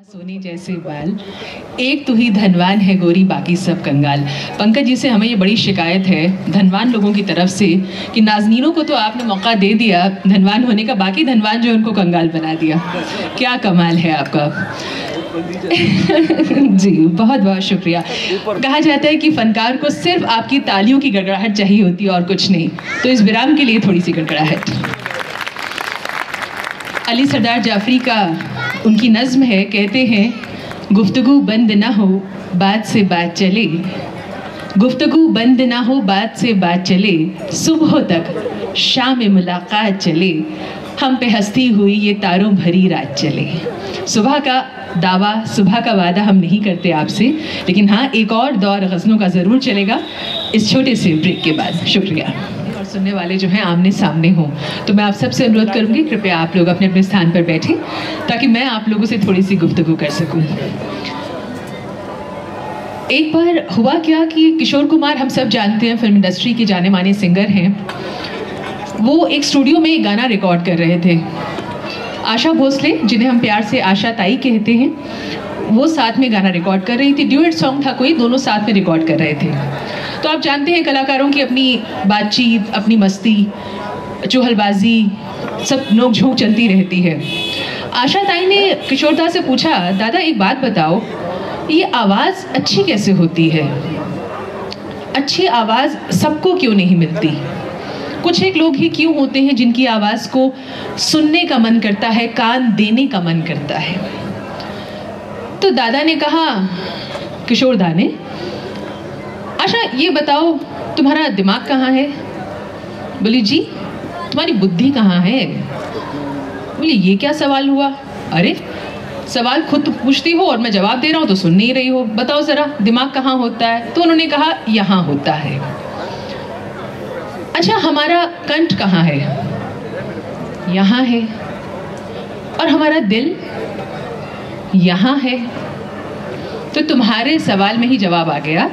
सोने जैसे बाल, एक तू ही धनवान है गोरी, बाकी सब कंगाल। पंकज जी से हमें ये बड़ी शिकायत है धनवान लोगों की तरफ से कि नाज़नीनों को तो आपने मौका दे दिया धनवान होने का, बाकी धनवान जो उनको कंगाल बना दिया। क्या कमाल है आपका। जी बहुत बहुत शुक्रिया। कहा जाता है कि फनकार को सिर्फ आपकी तालियों की गड़गड़ाहट चाहिए होती है और कुछ नहीं, तो इस विराम के लिए थोड़ी सी गड़गड़ाहट। अली सरदार जाफरी का उनकी नज़्म है, कहते हैं गुफ्तगू बंद ना हो बात से बात चले, गुफ्तगू बंद ना हो बात से बात चले, सुबह तक शाम मुलाकात चले, हम पे हंसती हुई ये तारों भरी रात चले। सुबह का दावा, सुबह का वादा हम नहीं करते आपसे, लेकिन हाँ एक और दौर गज़लों का ज़रूर चलेगा इस छोटे से ब्रेक के बाद। शुक्रिया। और सुनने वाले जो हैं आमने सामने हों, तो मैं आप सबसे अनुरोध करूँगी कृपया आप लोग अपने अपने स्थान पर बैठें ताकि मैं आप लोगों से थोड़ी सी गुफ्तगू कर सकूँ। एक बार हुआ क्या कि किशोर कुमार, हम सब जानते हैं फिल्म इंडस्ट्री के जाने माने सिंगर हैं, वो एक स्टूडियो में एक गाना रिकॉर्ड कर रहे थे। आशा भोसले, जिन्हें हम प्यार से आशा ताई कहते हैं, वो साथ में गाना रिकॉर्ड कर रही थी। ड्यूएट सॉन्ग था कोई, दोनों साथ में रिकॉर्ड कर रहे थे। तो आप जानते हैं कलाकारों की अपनी बातचीत, अपनी मस्ती, चुहलबाजी, सब नोक झोंक चलती रहती है। आशा ताई ने किशोर दा से पूछा, दादा एक बात बताओ, ये आवाज़ अच्छी कैसे होती है? अच्छी आवाज़ सबको क्यों नहीं मिलती? कुछ एक लोग ही क्यों होते हैं जिनकी आवाज़ को सुनने का मन करता है, कान देने का मन करता है? तो दादा ने कहा, किशोर दा ने, आशा ये बताओ तुम्हारा दिमाग कहाँ है? बोली जी तुम्हारी बुद्धि कहाँ है? बोली ये क्या सवाल हुआ? अरे सवाल खुद पूछती हो और मैं जवाब दे रहा हूँ तो सुन नहीं रही हो, बताओ ज़रा दिमाग कहाँ होता है? तो उन्होंने कहा यहाँ होता है। अच्छा हमारा कंठ कहाँ है? यहाँ है। और हमारा दिल यहाँ है। तो तुम्हारे सवाल में ही जवाब आ गया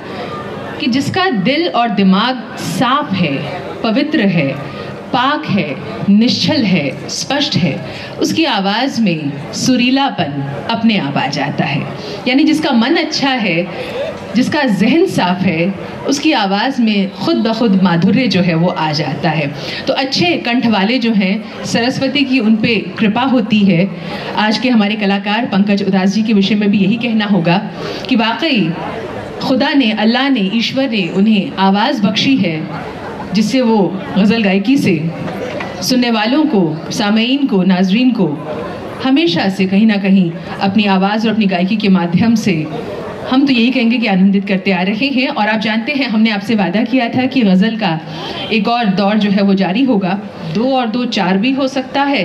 कि जिसका दिल और दिमाग साफ है, पवित्र है, पाक है, निश्चल है, स्पष्ट है, उसकी आवाज़ में सुरीलापन अपने आप आ जाता है। यानी जिसका मन अच्छा है, जिसका जहन साफ है, उसकी आवाज़ में खुद ब खुद माधुर्य जो है वो आ जाता है। तो अच्छे कंठ वाले जो हैं, सरस्वती की उन पे कृपा होती है। आज के हमारे कलाकार पंकज उदास जी के विषय में भी यही कहना होगा कि वाकई खुदा ने, अल्लाह ने, ईश्वर ने उन्हें आवाज़ बख्शी है जिससे वो गज़ल गायकी से सुनने वालों को, सामईन को, नाजरीन को हमेशा से कहीं ना कहीं अपनी आवाज़ और अपनी गायकी के माध्यम से हम तो यही कहेंगे कि आनंदित करते आ रहे हैं। और आप जानते हैं हमने आपसे वादा किया था कि गज़ल का एक और दौर जो है वो जारी होगा। 2 और 2 4 भी हो सकता है,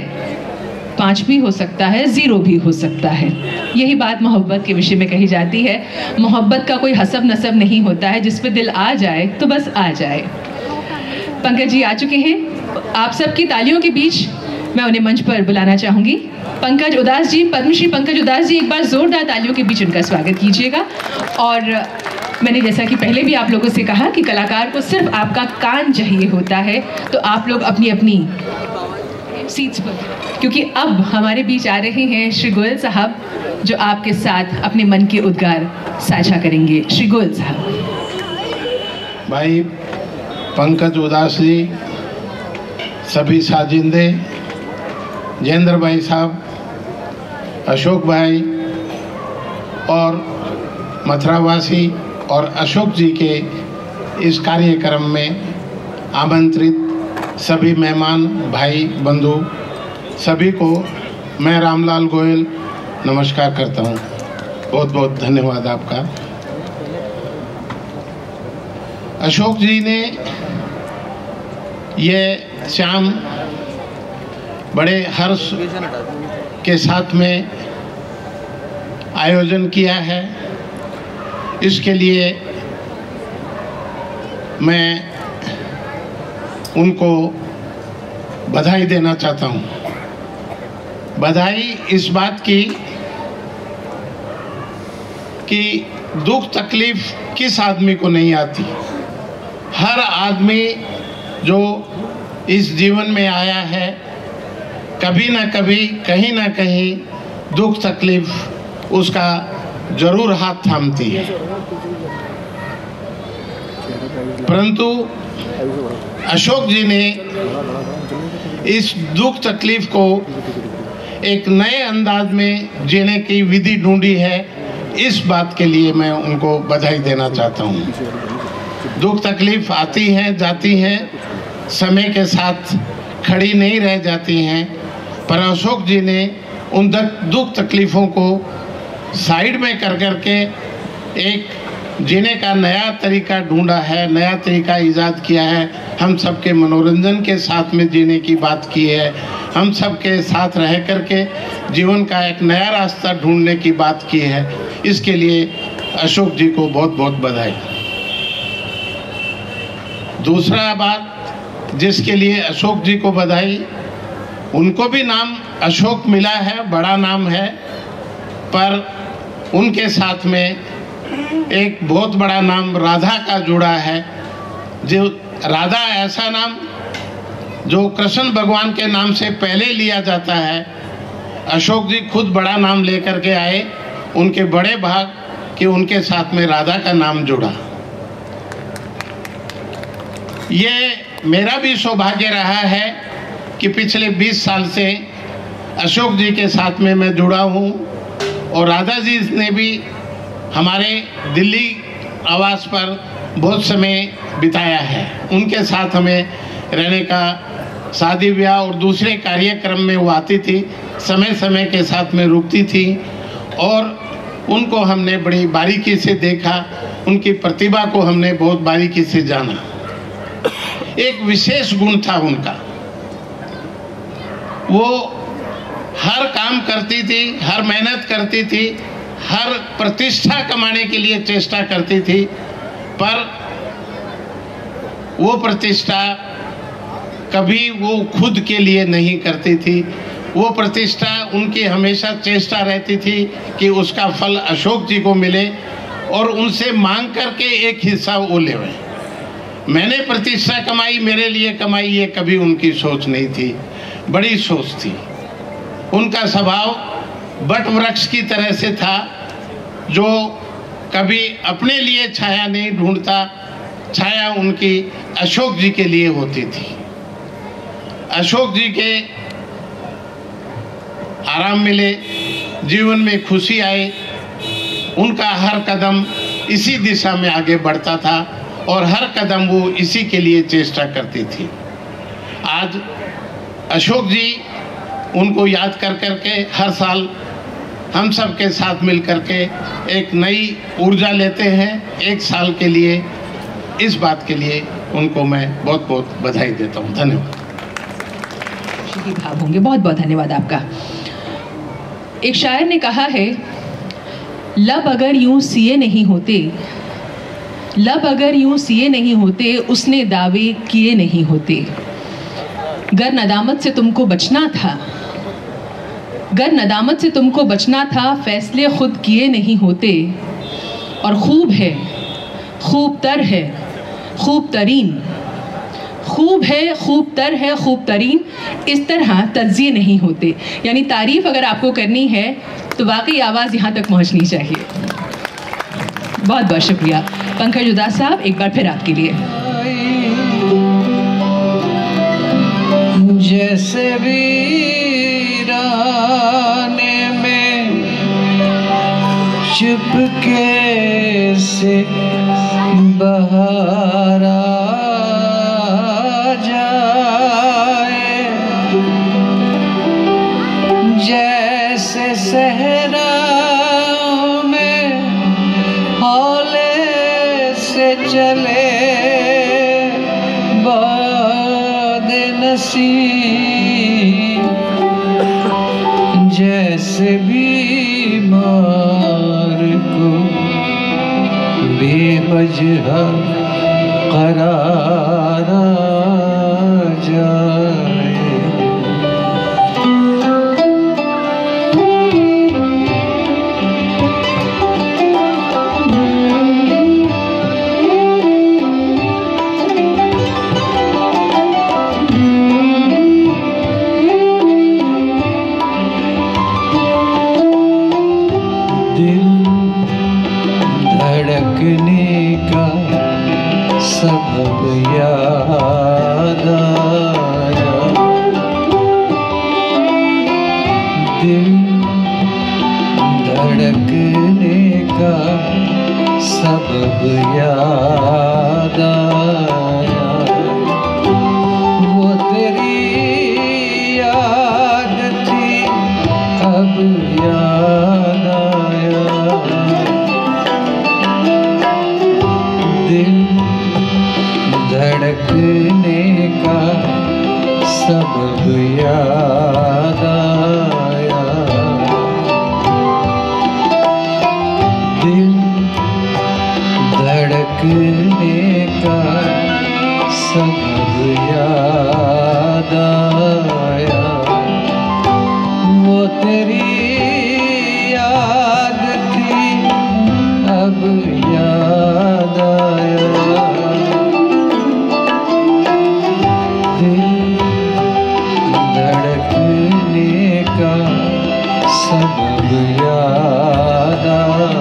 5 भी हो सकता है, 0 भी हो सकता है। यही बात मोहब्बत के विषय में कही जाती है। मोहब्बत का कोई हसब नसब नहीं होता है, जिस पे दिल आ जाए तो बस आ जाए। पंकज जी आ चुके हैं। आप सबकी तालियों के बीच मैं उन्हें मंच पर बुलाना चाहूँगी। पंकज उदास जी, पद्मश्री पंकज उदास जी, एक बार जोरदार तालियों के बीच उनका स्वागत कीजिएगा। और मैंने जैसा कि पहले भी आप लोगों से कहा कि कलाकार को सिर्फ आपका कान चाहिए होता है, तो आप लोग अपनी अपनी सीट्स पर, क्योंकि अब हमारे बीच आ रहे हैं श्री गोयल साहब, जो आपके साथ अपने मन के उद्गार साझा करेंगे। श्री गोयल साहब। भाई पंकज उदास जी, सभी साजिंदे, जयेंद्र भाई साहब, अशोक भाई और मथुरावासी और अशोक जी के इस कार्यक्रम में आमंत्रित सभी मेहमान भाई बंधु सभी को मैं रामलाल गोयल नमस्कार करता हूँ। बहुत बहुत धन्यवाद आपका। अशोक जी ने ये शाम बड़े हर्ष के साथ में आयोजन किया है, इसके लिए मैं उनको बधाई देना चाहता हूँ। बधाई इस बात की कि दुख तकलीफ किस आदमी को नहीं आती। हर आदमी जो इस जीवन में आया है, कभी ना कभी, कहीं ना कहीं दुख तकलीफ उसका जरूर हाथ थामती है। परंतु अशोक जी ने इस दुख तकलीफ को एक नए अंदाज में जीने की विधि ढूंढी है। इस बात के लिए मैं उनको बधाई देना चाहता हूँ। दुख तकलीफ आती हैं, जाती हैं, समय के साथ खड़ी नहीं रह जाती हैं, पर अशोक जी ने उन दुख तकलीफ़ों को साइड में कर करके एक जीने का नया तरीका ढूंढा है, नया तरीका ईजाद किया है। हम सबके मनोरंजन के साथ में जीने की बात की है, हम सबके साथ रह करके जीवन का एक नया रास्ता ढूंढने की बात की है। इसके लिए अशोक जी को बहुत बहुत बधाई। दूसरा बात जिसके लिए अशोक जी को बधाई, उनको भी नाम अशोक मिला है, बड़ा नाम है, पर उनके साथ में एक बहुत बड़ा नाम राधा का जुड़ा है। जो राधा ऐसा नाम जो कृष्ण भगवान के नाम से पहले लिया जाता है। अशोक जी खुद बड़ा नाम लेकर के आए, उनके बड़े भाग कि उनके साथ में राधा का नाम जुड़ा। ये मेरा भी सौभाग्य रहा है कि पिछले 20 साल से अशोक जी के साथ में मैं जुड़ा हूँ, और राधा जी ने भी हमारे दिल्ली आवास पर बहुत समय बिताया है। उनके साथ हमें रहने का, शादी ब्याह और दूसरे कार्यक्रम में वो आती थी, समय समय के साथ में रुकती थी, और उनको हमने बड़ी बारीकी से देखा, उनकी प्रतिभा को हमने बहुत बारीकी से जाना। एक विशेष गुण था उनका, वो हर काम करती थी, हर मेहनत करती थी, हर प्रतिष्ठा कमाने के लिए चेष्टा करती थी, पर वो प्रतिष्ठा कभी वो खुद के लिए नहीं करती थी। वो प्रतिष्ठा उनकी हमेशा चेष्टा रहती थी कि उसका फल अशोक जी को मिले, और उनसे मांग करके एक हिस्सा वो ले। मैंने प्रतिष्ठा कमाई, मेरे लिए कमाई, ये कभी उनकी सोच नहीं थी, बड़ी सोच थी। उनका स्वभाव बट वृक्ष की तरह से था, जो कभी अपने लिए छाया नहीं ढूंढता, छाया उनकी अशोक जी के लिए होती थी। अशोक जी के आराम मिले, जीवन में खुशी आए, उनका हर कदम इसी दिशा में आगे बढ़ता था, और हर कदम वो इसी के लिए चेष्टा करती थी। आज अशोक जी, उनको याद कर करके हर साल हम सब के साथ मिल करके एक नई ऊर्जा लेते हैं, एक साल के लिए। इस बात के लिए उनको मैं बहुत बहुत बधाई देता हूँ। धन्यवाद। भाव होंगे, बहुत बहुत धन्यवाद आपका। एक शायर ने कहा है, लब अगर यूं सिए नहीं होते, लब अगर यूं सिए नहीं होते, उसने दावे किए नहीं होते। गर नदामत से तुमको बचना था, गर नदामत से तुमको बचना था, फैसले खुद किए नहीं होते। और खूब है, खूब तर है, खूब तरीन, खूब है, खूब तर है, खूब तरीन, इस तरह तज्जिए नहीं होते। यानी तारीफ अगर आपको करनी है तो वाकई आवाज़ यहाँ तक पहुँचनी चाहिए। बहुत बहुत शुक्रिया पंकज उदास साहब, एक बार फिर आपके लिए। जैसे वीराने में चुपके से बहार आ जाए, जैसे सहराओं में हौले से चले बाद नसीब, जैसे बीमार को बेवजह करार आ जाए। दिल धड़कने का सबब याद आया, दिल धड़कने का सबब याद आया, वो तेरी याद थी अब याद आया, दिल धड़कने का सबब याद आया, दिल धड़कने का सबब याद आया, वो तेरी याद थी अब याद आया, दिल धड़कने का सबब याद आया।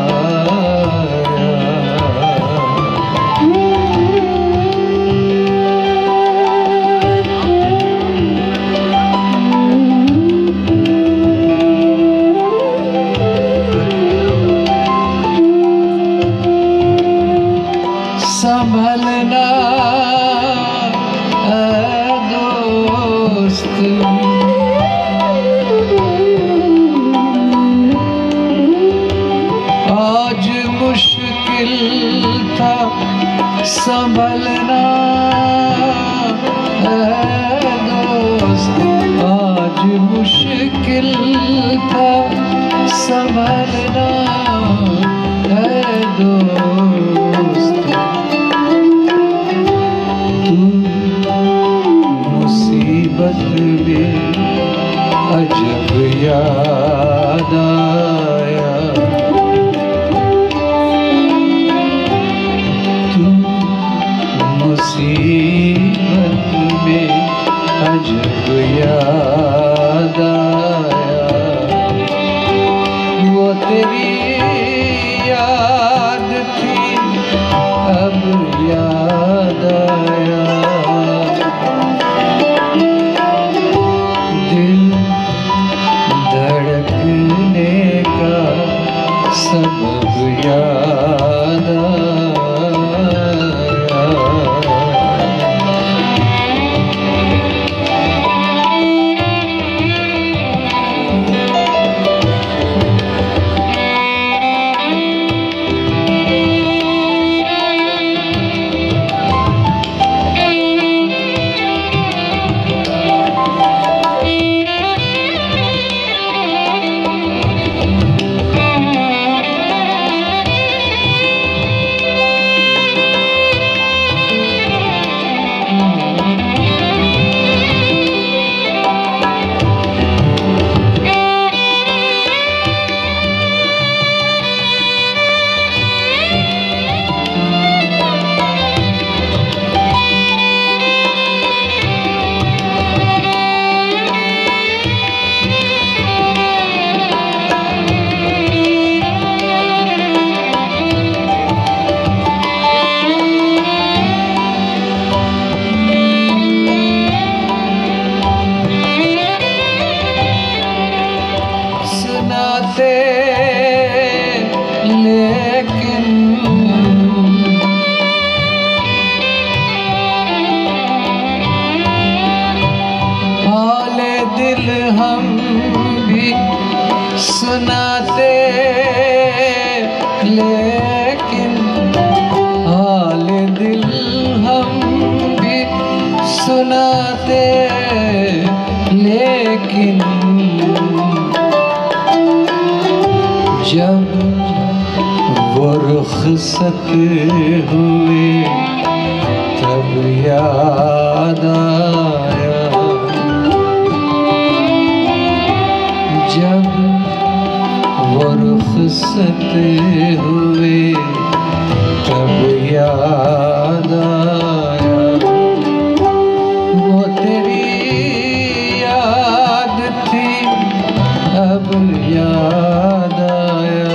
संभलना दोस्त, आज मुश्किल था संभलना दोस्त, आज मुश्किल था संभलना दोस्त, मुसीबत में अजब याद आया, तू मुसीबत में अजब याद आया, वो तेरी याद थी अब याद आया, धड़कने का सबब याद आया। लेकिन हाले दिल हम भी सुनाते, लेकिन हाले दिल हम भी सुनाते, लेकिन जब वो रुखसत हुए तब याद आया, जब वो रुखसत हुए तब याद आया, वो तेरी याद थी अब याद आया,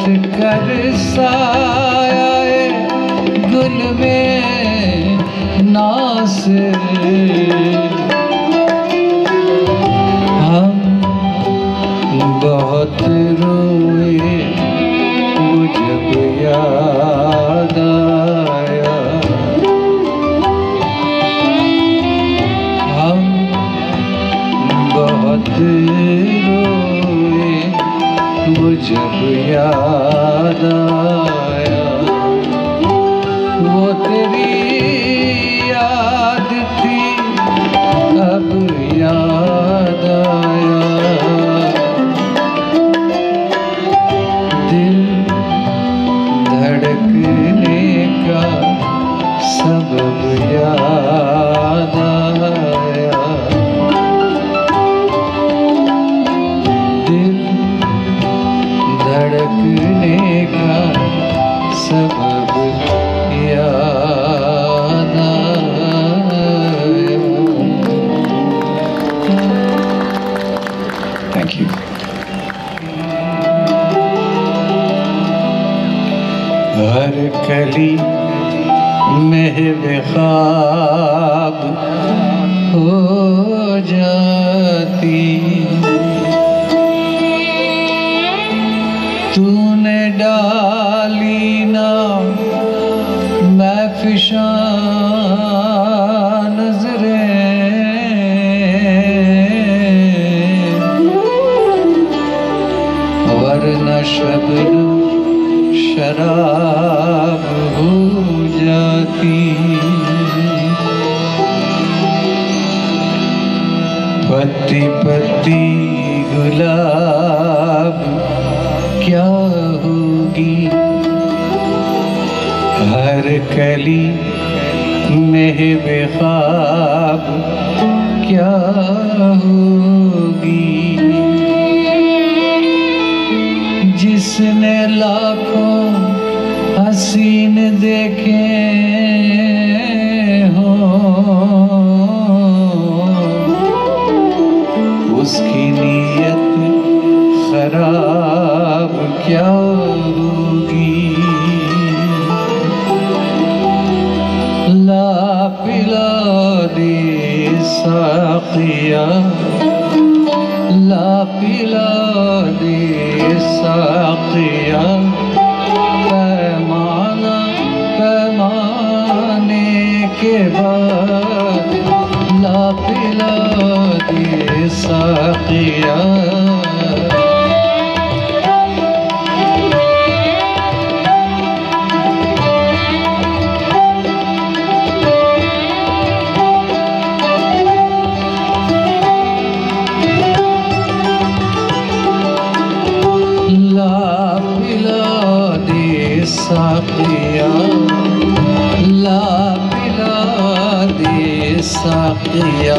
कर साया गुल में नासिर, हम बहुत रोए वो जब याद आया, हम बहुत रोए वो जब याद आया, वो तेरी याद थी अब याद आया, दिल धड़कने का सबब याद आया, दिल धड़कने का सबब याद आया। Thank you. हर कली महब हो जाती, तूने डाली ना महफिशा नजरें, वरना शबनम शराब हो जाती, पत्ती पत्ती गुलाब क्या होगी, हर कली महब क्या होगी, जिसने लाखों हसीन देखे हो, उसकी नीयत खराब क्या होगी, ला पिला दे साक़िया, ला पिला दे साक़िया, पैमाना पैमाने के बाद, ला पिला दे साक़िया, साक़िया, ला पिला दे साक़िया,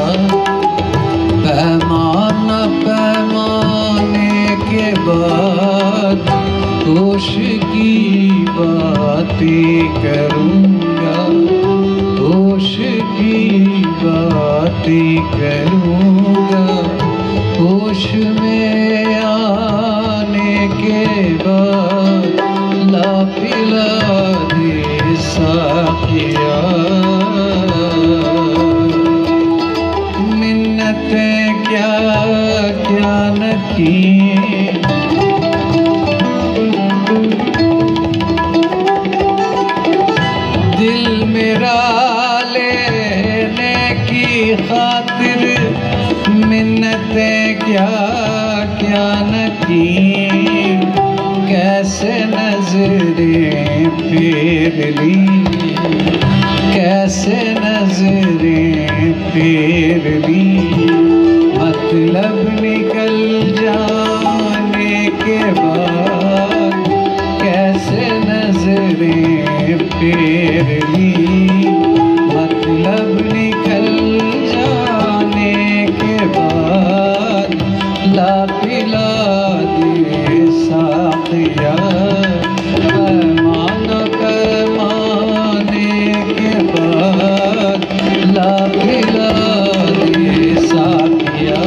पैमाना पैमाने के बाद, होश की बातें करूँगा, होश की बातें करूँगा, होश में आने के बाद, ला पिला दे साक़िया, मिन्नतें क्या क्या न की, दिल मेरा लेने की खातिर मिन्नतें क्या क्या न की, कैसे नजरें फेर ली, कैसे नजरें फेर ली, मतलब निकल जाने के बाद, कैसे नजरें फेर ली, मतलब निकल जाने के बाद, ला पिला दे साक़िया, पैमाना पैमाने के बाद, ला पिला दे साक़िया,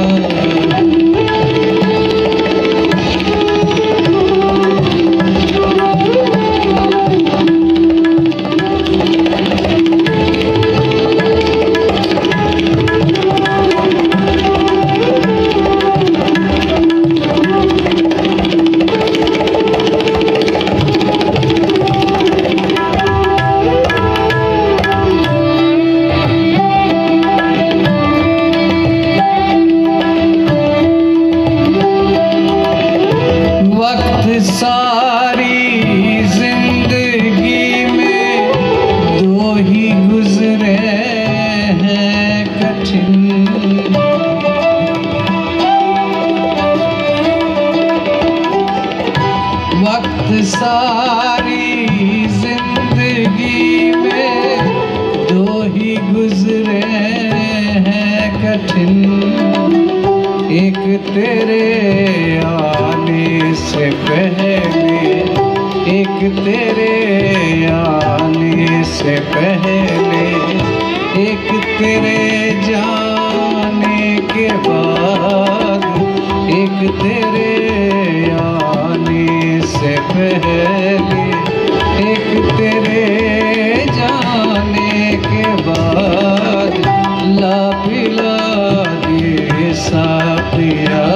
सारी जिंदगी में दो ही गुजरे हैं कठिन, एक तेरे आने से पहले, एक तेरे आने से पहले, एक तेरे जाने के बाद, एक तेरे आने से पहले, एक तेरे जाने के बाद, ला पिला दे साथिया।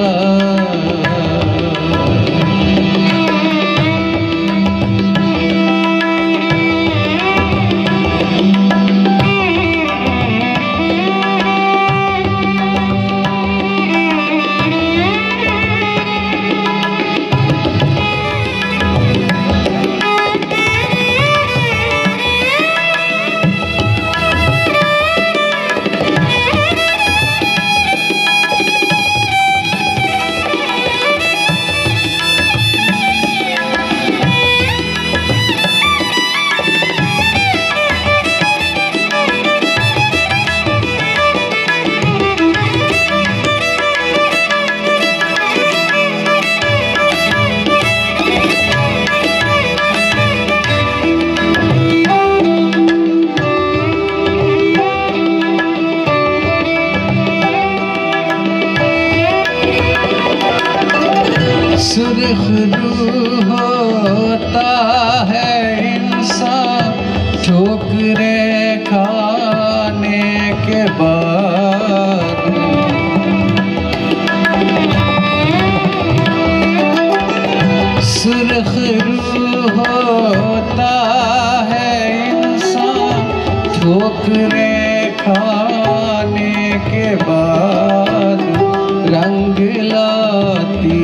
सुर्ख रूह होता है इंसान ठोकरें खाने के बाद, सुर्ख रूह होता है इंसान ठोकरें खाने के बाद, रंग लाती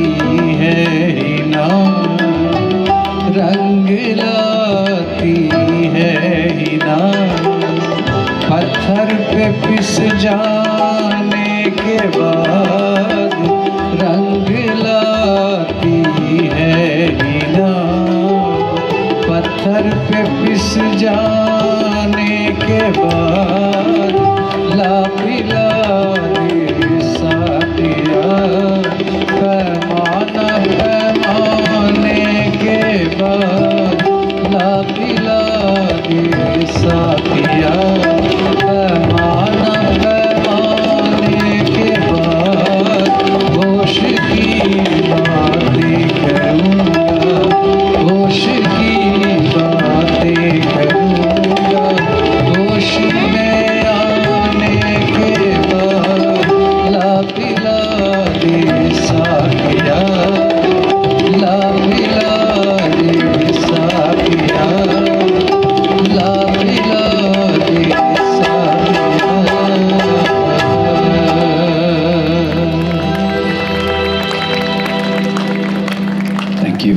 है हिना, रंग लाती है हिना, पत्थर पे पिस जाने के बाद, रंग लाती है हिना, पत्थर पे पिस जाने के बाद, ला पिला दे साथिया। पैमाना पैमाने के बाद, ला पिला दे साथिया। पैमाना पैमाने के बाद, होश की बातें करूँगा, होश की बातें करूँगा, होश में आने के बाद, ला पिला दे साथिया, ला पिला दे साथिया, ला पिला दे साथिया। Thank you.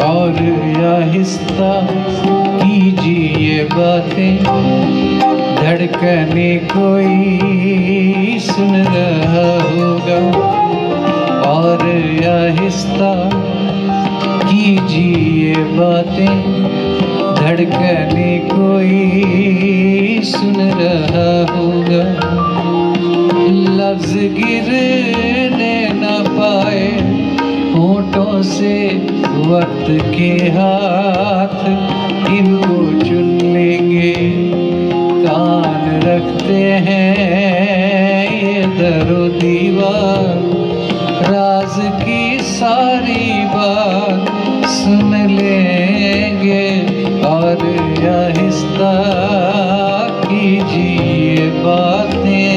और आहिस्ता कीजिए बातें, धड़कने कोई सुन रहा होगा। और आहिस्ता कीजिए बातें, धड़कने कोई सुन रहा होगा। लफ्ज गिरने न पाए होठों से वक्त के हाथ, इनको चुन लेंगे। कान रखते हैं ये दरो दीवार, राज की सारी बात सुन लेंगे। और आहिस्ता कीजिए बातें,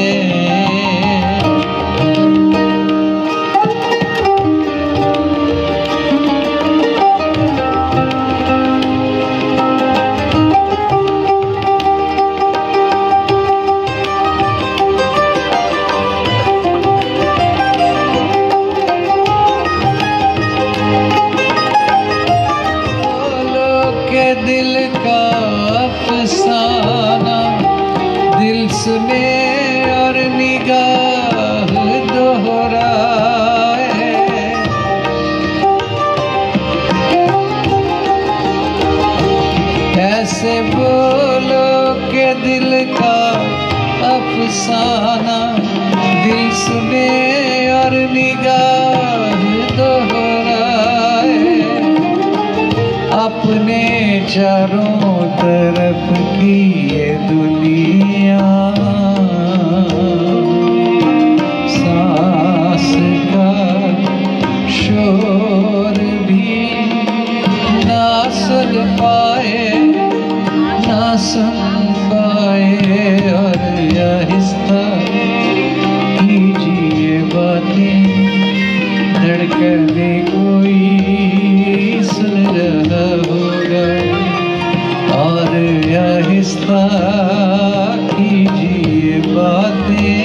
सुने और निगाह दोहराए। कैसे बोलो के दिल का अफसाना, दिल सुने और निगाह दोहराए। अपने चारों तरफ की ये दुनिया सांस का शोर भी ना सुन पाए, ना सुन पाए। और आहिस्ता कीजिए बातें, धड़कने कोई सुन रहा होगा। और आहिस्ता कीजिए बातें।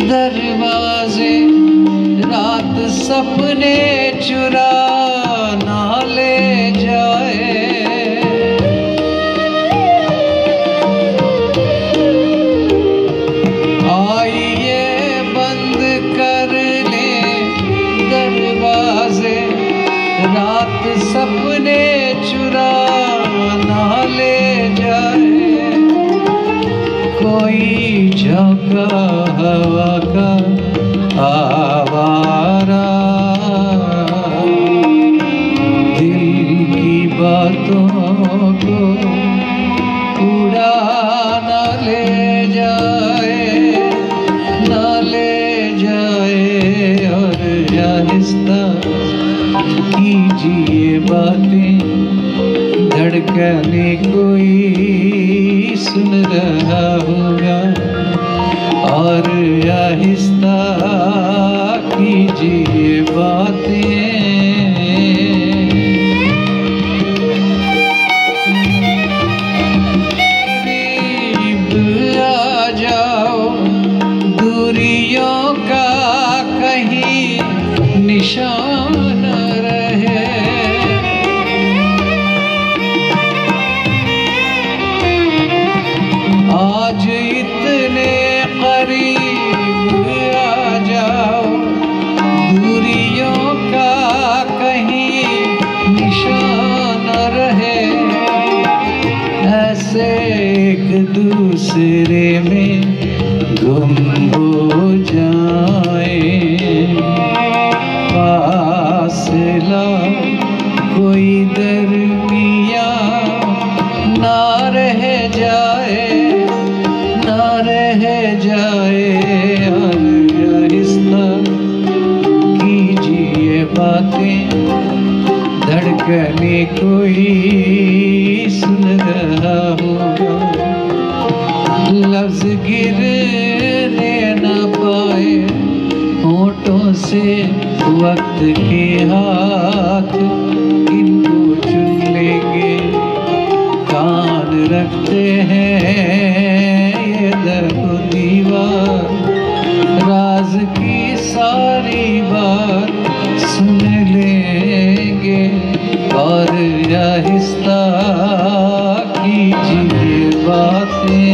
दरवाजे रात सपने चुरा ना ले जाए। आइए बंद कर ले दरवाजे, रात सपने चुरा ना ले जाए। कोई झोंका हवा का आवारा दिल की बातों को उड़ा ना ले जाए, ना ले जाए। और आहिस्ता कीजिए बातें, धड़कने कोई सुन रहा होगा। और आहिस्ता कीजिए बातें। करीब आ जाओ, दूरियों का कहीं निशान न रहे। आज इतने करीब आ जाओ, दूरियों का कहीं निशान न रहे। ऐसे एक दूसरे में गुम हो जाए, फासला कोई दरमिया ना रह जाए, ना रह जाए। और आहिस्ता कीजिए बातें, धड़कने कोई सुन रहा होगा। लफ्ज गिरने न पाए होठों से वक्त के हाथ, इनको चुन लेंगे। कान रखते हैं ये लहू दीवार, राज की सारी बात सुन लेंगे। और आहिस्ता कीजिए बातें।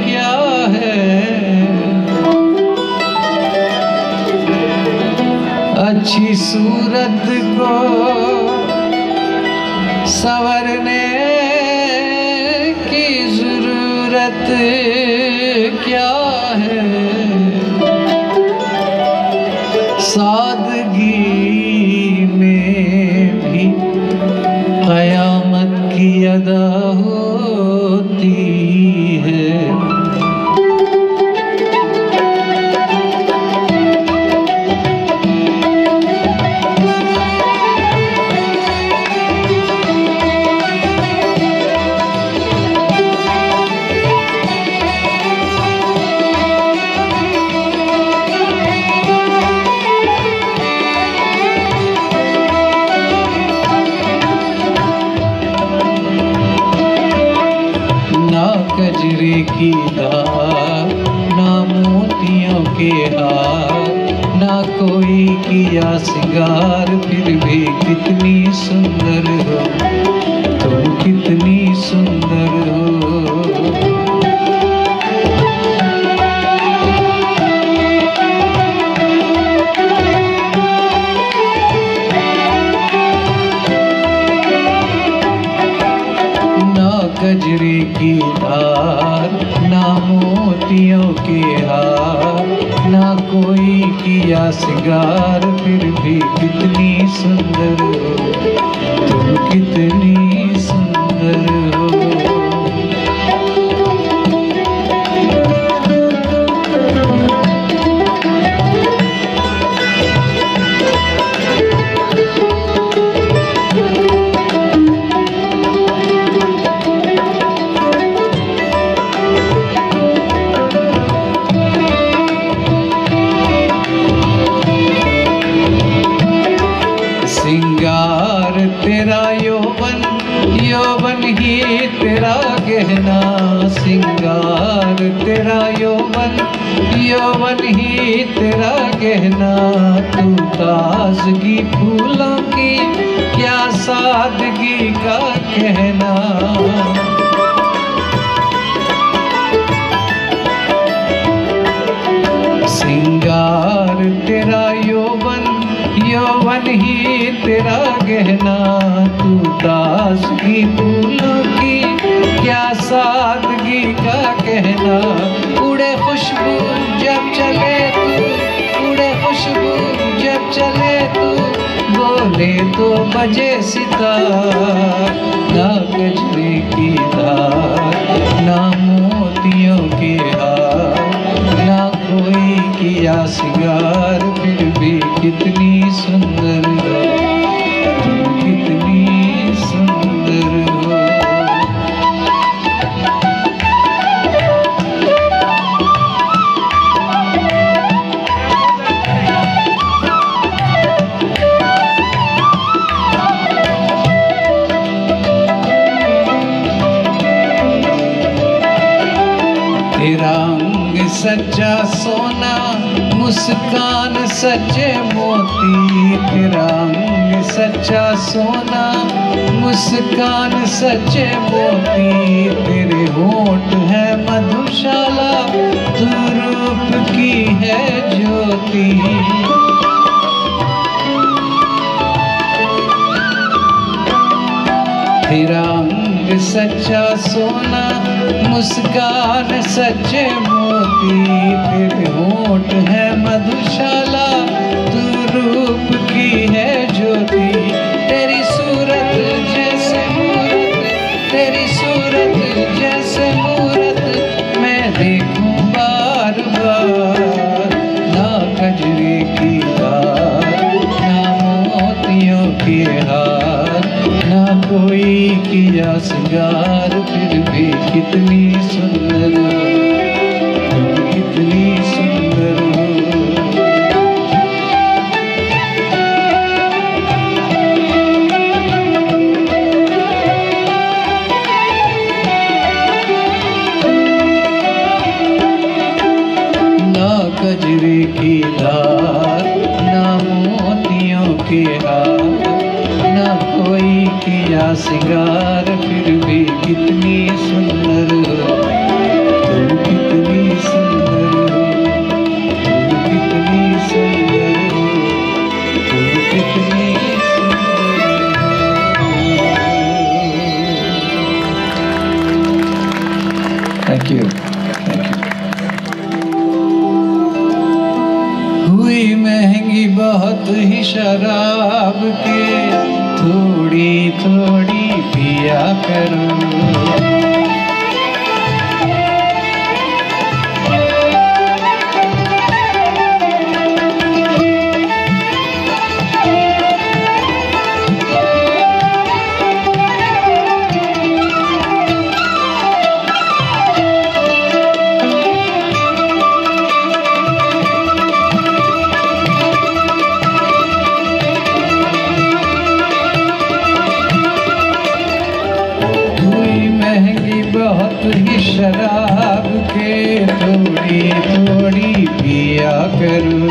क्या है अच्छी सूरत को संवरने की जरूरत क्या है, सादगी में भी क़यामत की अदा होती है। कजरे की धार, ना मोतियों के हार, ना कोई किया सिंगार, फिर भी कितनी सुंदर हो तुम, कितनी सुंदर हो। गजरे की धार, ना मोतियों के हार, ना कोई किया सिंगार, फिर भी कितनी सुंदर हो तुम, कितनी सुंदर हो। सिंगार तेरा यौवन, यौवन ही तेरा गहना, सिंगार तेरा यौवन, यौवन ही तेरा गहना। तू ताजगी फूलों की, क्या सादगी का कहना। सिंगार तेरा यौवन, यौवन ही तेरा गहना। तू ताजगी फूलों की, क्या सादगी का कहना। उड़े खुशबू जब चले तू, उड़े खुशबू जब चले तू, बोले तो बजे सितार। ना गजरे की धार, ना मोतियों के हार, ना कोई किया सिंगार, फिर भी कितनी सुंदर हो तुम, कितनी सुंदर हो। तेरा अंग सच्चा सोना, मुस्कान सच्चे मोती। तेरा अंग सच्चा सोना, मुस्कान सच्चे मोती। तेरे होंठ है मधुशाला, तू रूप की है ज्योति। तेरा अंग सच्चा सोना, मुस्कान सच्चे मोती। तेरे होंठ है मधुशाला, तू रूप की है ज्योति। तेरी सूरत जैसे मूरत, तेरी सूरत जैसे मूरत, मैं देखूं बार बार। ना गजरे की धार, ना मोतियों के हार, ना कोई किया सिंगार, फिर भी कितनी सुंदर हो तुम, कितनी सुंदर हो। ना गजरे की धार, ना मोतियों के हार, ना कोई किया सिंगार, फिर भी कितनी सुंदर हो तुम, कितनी सुंदर हो तुम, कितनी सुंदर हो तुम, कितनी सुंदर हो। शराब के थोड़ी थोड़ी पिया करो। बहुत ही शराब के थोड़ी थोड़ी पिया करो।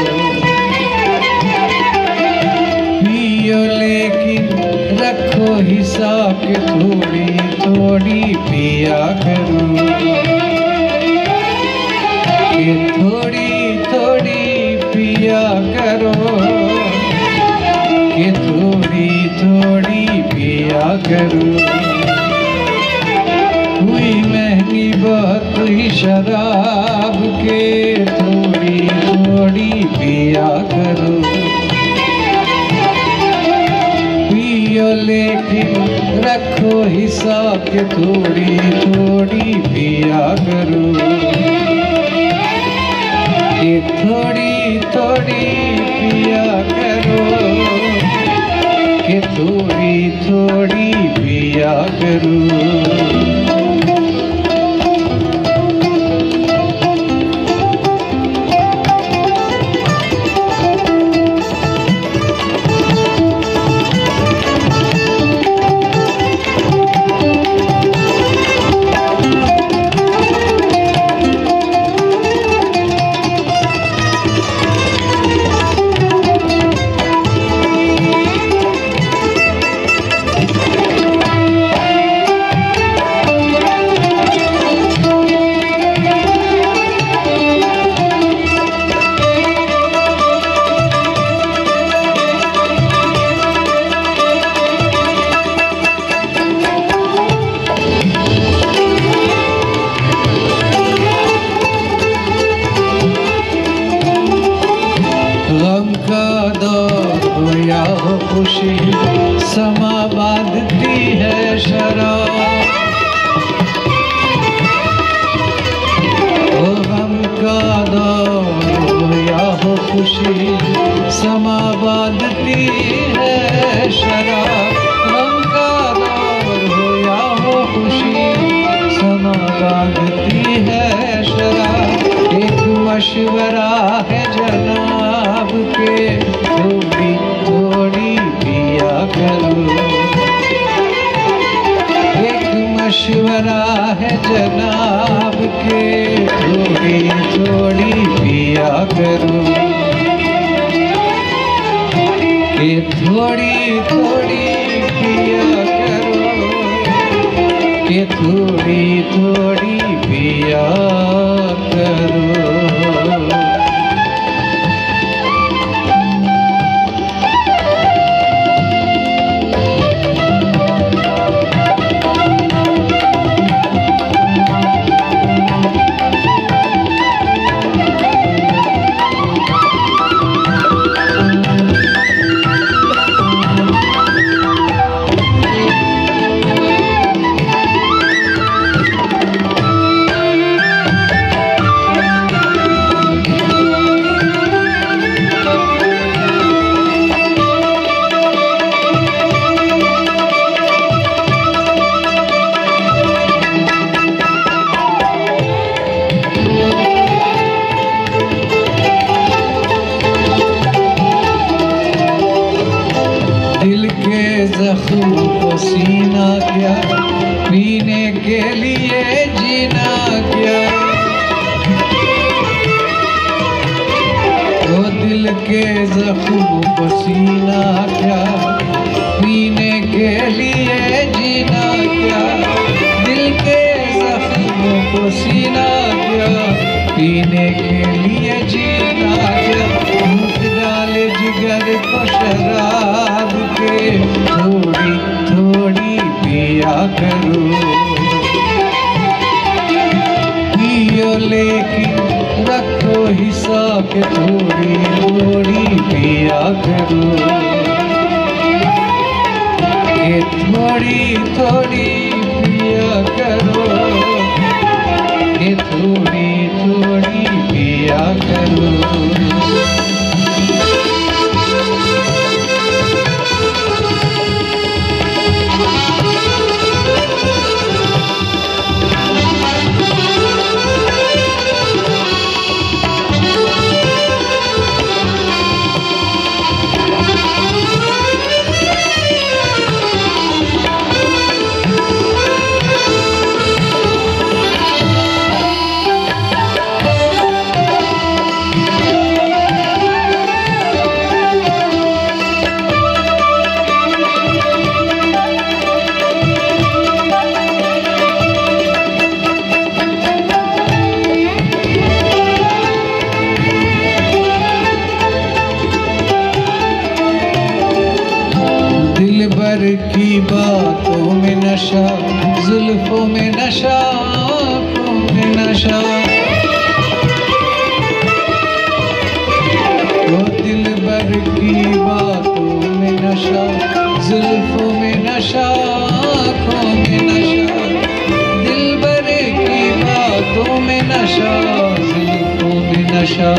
पियो लेकिन रखो हिसाब के थोड़ी थोड़ी पिया करो। कि थोड़ी थोड़ी पिया करो। कि थोड़ी थोड़ी पिया करो। हुई महंगी बहुत ही शराब के थोड़ी थोड़ी पिया करो। पियो लेकिन रखो हिसाब के थोड़ी थोड़ी पिया करो। कि थोड़ी थोड़ी पिया करो। कि थोड़ी थोड़ी पिया करो। खुशी समा बांधती है शराब। ओ गम का दौर हो या हो खुशी समा बांधती है शराब। गम का दौर हो या हो खुशी समा बांधती है शराब। एक मशवरा है जनाब के थोड़ी थोड़ी पिया करो। एक मशवरा है जनाब के थोड़ी थोड़ी पिया करो। कि थोड़ी थोड़ी पिया करो। कि थोड़ी थोड़ी पिया करो। जख्म को सीना क्या पीने के लिए जीना क्या। वो दिल के जख्म को सीना क्या पीने के लिए जीना क्या। दिल के जख्म को सीना क्या पीने के लिए जीना क्या। भूख डाले जिगर को शराब के थोड़ी थोड़ी पिया करो। पियो लेकिन रखो हिसाब के थोड़ी थोड़ी पिया पिया करो, कि थोड़ी थोड़ी पिया करो, कि थोड़ी थोड़ी पिया करो। दिलबर की बातों में नशा, जुल्फों में नशा, आँखों में नशा। वो दिलबर की बातों में नशा, जुल्फों में नशा, आँखों में नशा। दिलबर की बातों में नशा, जुल्फों में नशा,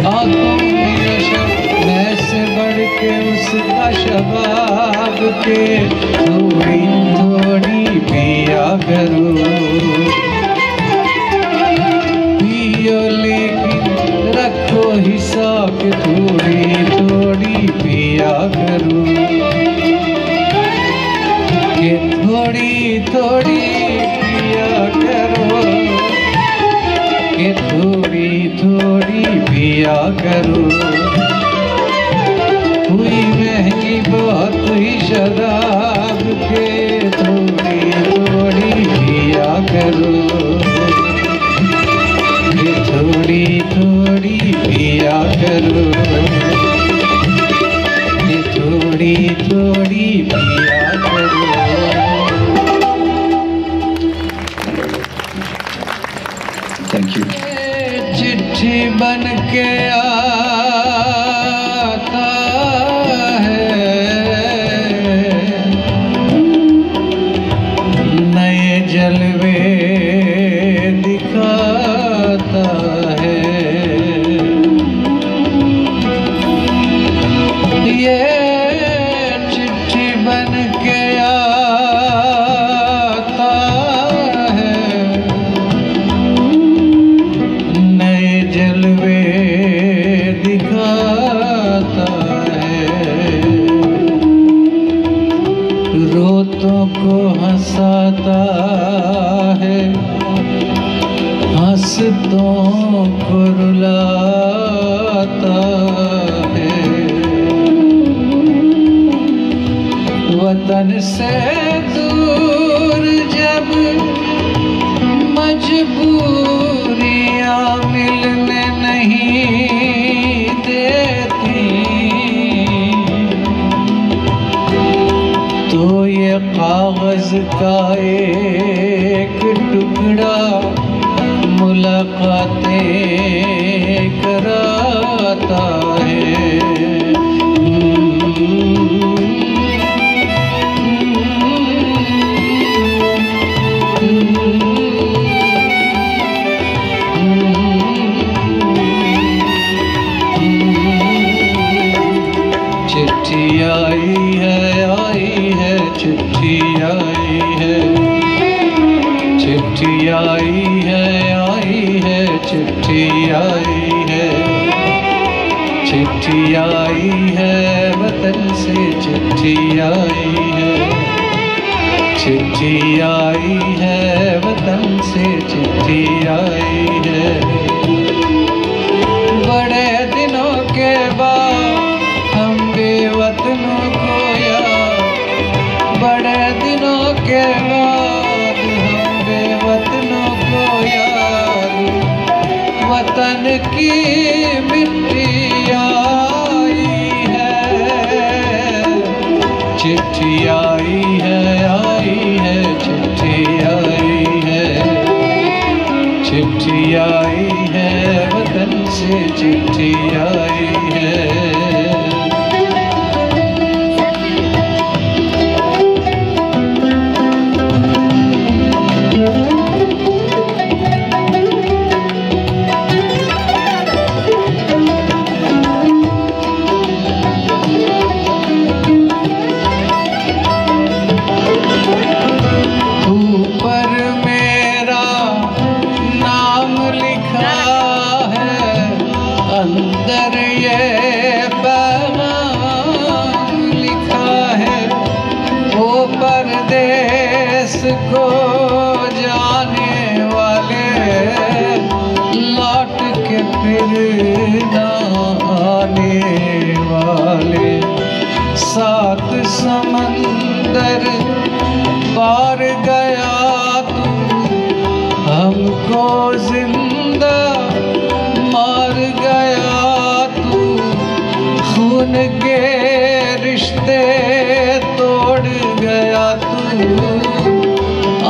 आँखों में नशा। मैं से बढ़ के उसका शबाब के थोड़ी थोड़ी पिया करो, पियो लेकिन रखो हिसाब, थोड़ी थोड़ी पिया करो, कि थोड़ी थोड़ी पिया करो, कि थोड़ी थोड़ी पिया करो। हुई महंगी बहुत ही शराब के थोड़ी थोड़ी पिया करो, कि थोड़ी थोड़ी पिया करो, कि थोड़ी थोड़ी पिया करो। Thank you. चिट्ठी बन के जलवे दिखाता है, ये चिट्ठी बन के आता है, नए जलवे दिखाता है। रोतों को हंसाता है, हंसतों को रुलाता है। वतन से दूर जब मजबूरियां मिलने नहीं देती, तो ये कागज का एक टुकड़ा मुलाकातें कराता है। चिट्ठी आई है, चिट्ठी आई है, चिट्ठी आई है, चिट्ठी आई है, चिट्ठी आई है, वतन से चिट्ठी आई है, चिट्ठी आई है, वतन से चिट्ठी आई है। बड़े दिनों के बाद हम बेवतनों को याद, बड़े दिनों के बाद हम बेवतनों को याद, वतन की मिट्टी आई है, चिट्ठी आई है, चिट्ठी आई है, चिट्ठी आई है, वतन से चिट्ठी आई है। फिर ना आने वाले। 7 समंदर पार गया तू, हमको जिंदा मार गया तू। खून के रिश्ते तोड़ गया तू,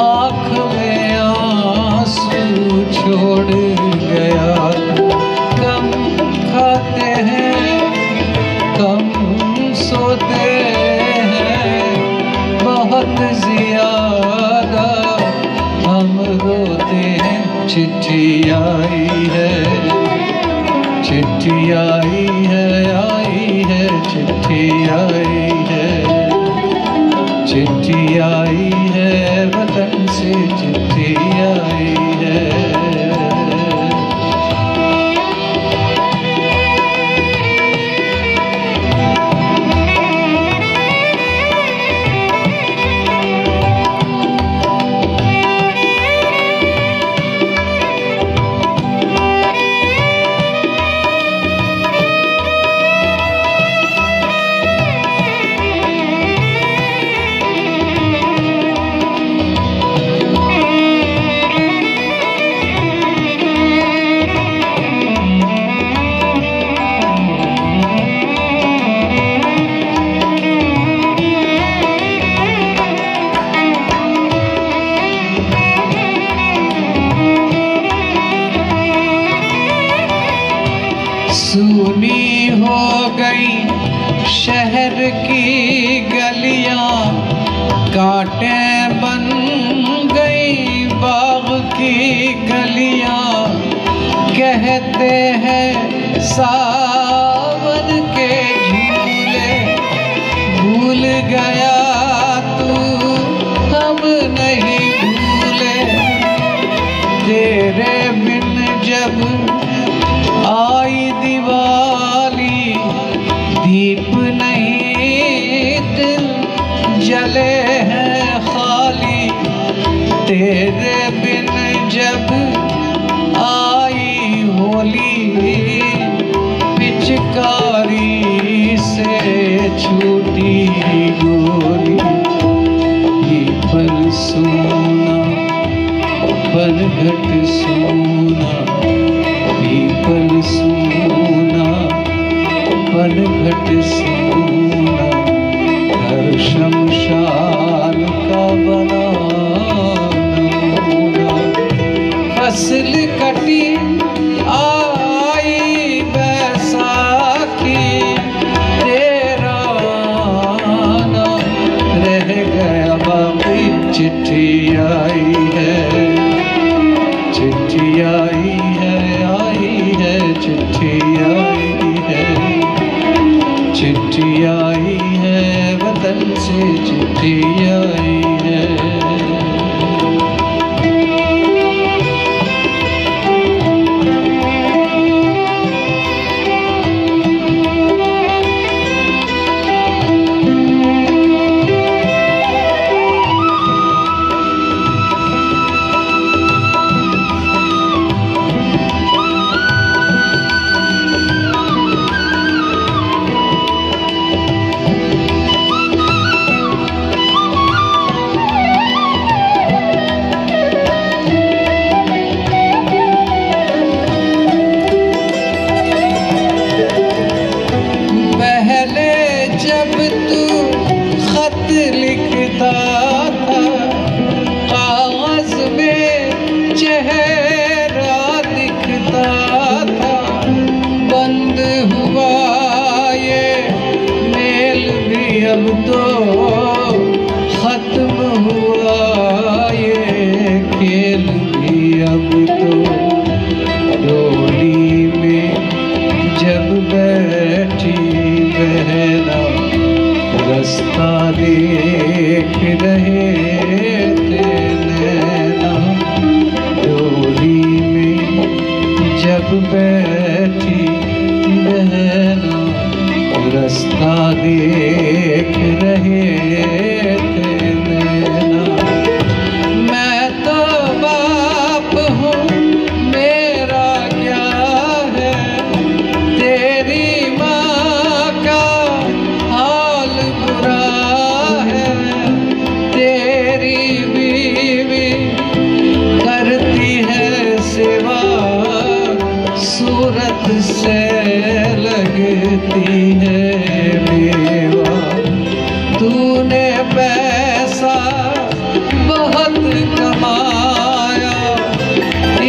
आँख में आंसू छोड़ गया तू। कम खाते हैं, कम सोते हैं, बहुत ज्यादा हम रोते हैं। चिट्ठी आई है, चिट्ठी आई है, आई है, चिट्ठी आई है, चिट्ठी आई है, वतन से चिट्ठी आई है। सूनी हो गई शहर की गलियां, कांटे बन गई बाग की गलियां। कहते हैं सावन के झूले, भूल गया तू हम नहीं भूले। तेरे बिन जब आई दिवाली, दीप नहीं दिल जले हैं खाली। तेरे बिन जब आई होली, पिचकारी से छूटी गोली। ये पल सोना पनघट सोना, पीपल सोना पनघट सोना। घर शमशान का बना नमूना। फसल कटी आई बैसाखी, तेरा आना रह गया बाकी। चिट्ठी आई है, चिट्ठी आई है, आई है, चिट्ठी आई है, चिट्ठी आई है, वतन से चिट्ठी आई है। अब तो खत्म हुआ ये खेल भी, अब तो डोली में जब बैठी बहना, रास्ता देख रहे थे नैना। डोली में जब बैठी बहना, रास्ता देख रहे थे नैना। मैं तो बाप हूँ, मेरा क्या है सूरत से लगती है मेवा, तूने पैसा बहुत कमाया,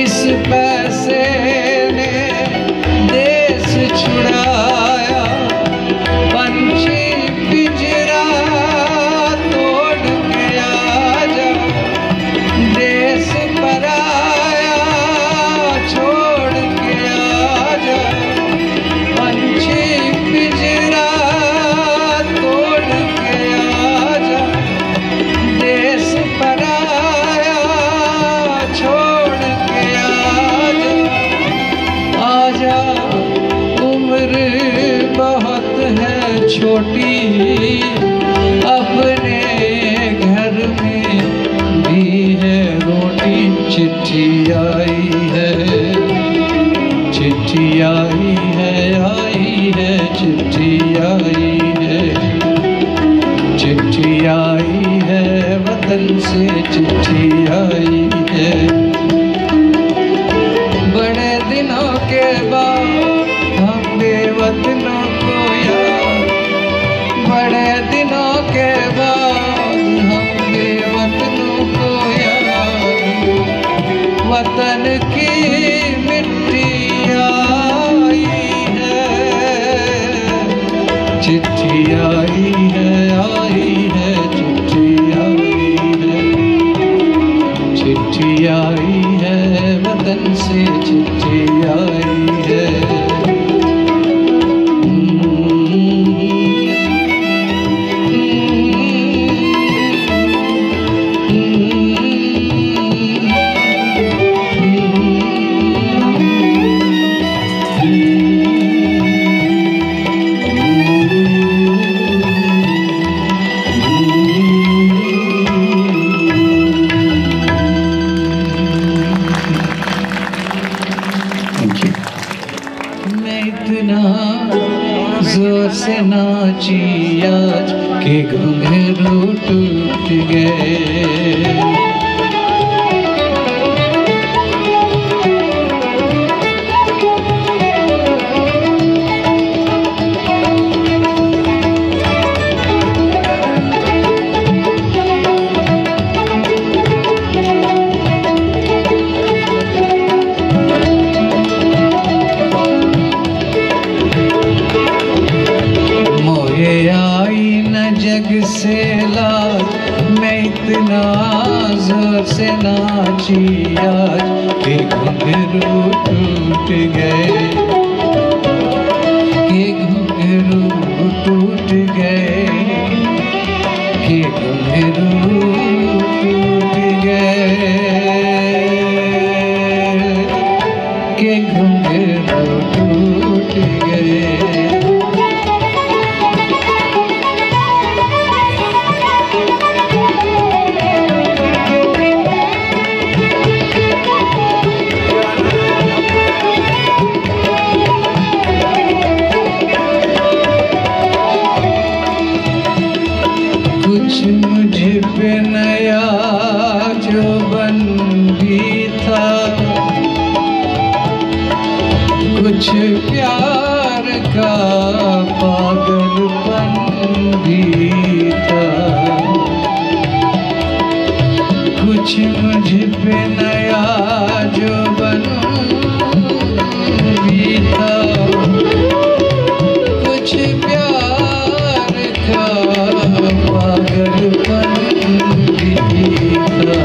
इस पैसे ने देश छुड़ाया, पंछी पिंजरा तोड़ के आजा, देश पराया छोड़ के आजा, पंछी पिंजरा तोड़ के आजा, देश पराया छोड़ के आजा, आजा उम्र बहुत है छोटी, अपने घर में भी है रोटी, चिट्ठी आई है, चिट्ठी आई है, चिट्ठी आई है, चिट्ठी आई है, वतन से चिट्ठी आई है। बड़े दिनों के बाद हम बेवतनों को याद, बड़े दिनों के बाद हम बेवतनों को याद, वतन की मिट्टी आई है, चिट्ठी आई है, चिट्ठी आई है, चिट्ठी आई है, वतन से चिट्ठी आई है। जोर से नाची आज के घुंघरू टूट गए, जग से लाज मैं इतना जोर से नाची आज के घुंघरू टूट गए, के घुंघरू टूट गए, के घुंघरू टूट गए, के घुंघरू टूट गए। कुछ मुझ पे नया जो बन भी था, कुछ प्यार का पागलपन भी था, कुछ मुझ पे नया जो बन भी था, कुछ प्यार का पागलपन भी था,